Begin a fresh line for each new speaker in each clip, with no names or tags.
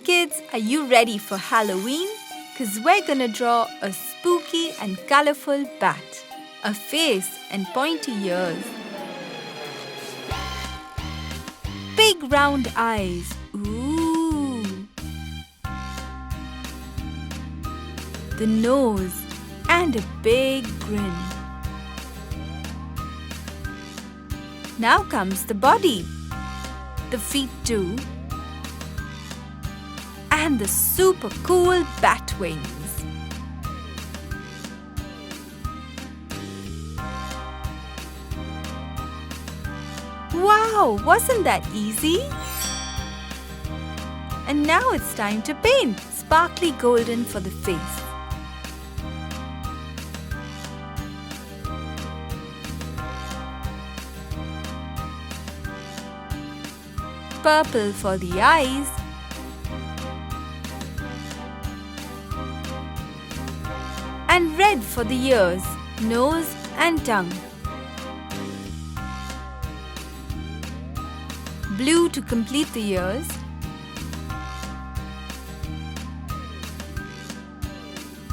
kids, are you ready for Halloween? 'Cause we're gonna draw a spooky and colorful bat, a face and pointy ears, big round eyes, ooh, the nose and a big grin. Now comes the body, the feet too, and the super cool bat wings. Wow, wasn't that easy? And now it's time to paint sparkly golden for the face. Purple for the eyes, and red for the ears, nose and tongue. Blue to complete the ears,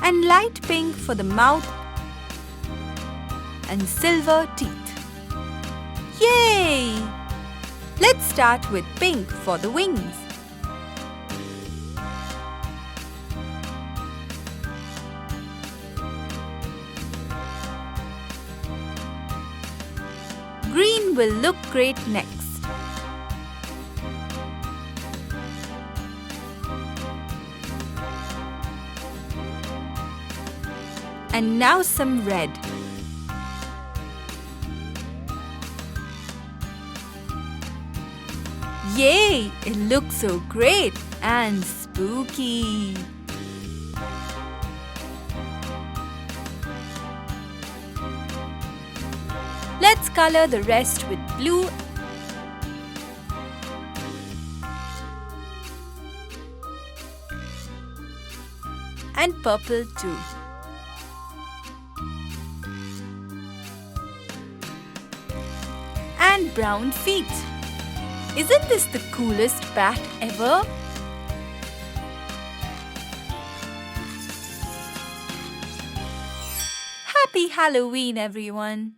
and light pink for the mouth and silver teeth. Yay! Let's start with pink for the wings. Green will look great next. And now some red. Yay! It looks so great and spooky. Let's color the rest with blue and purple too. And brown feet. Isn't this the coolest bat ever? Happy Halloween, everyone!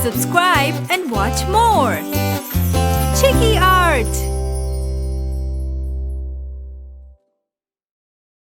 Subscribe and watch more. Chiki Art!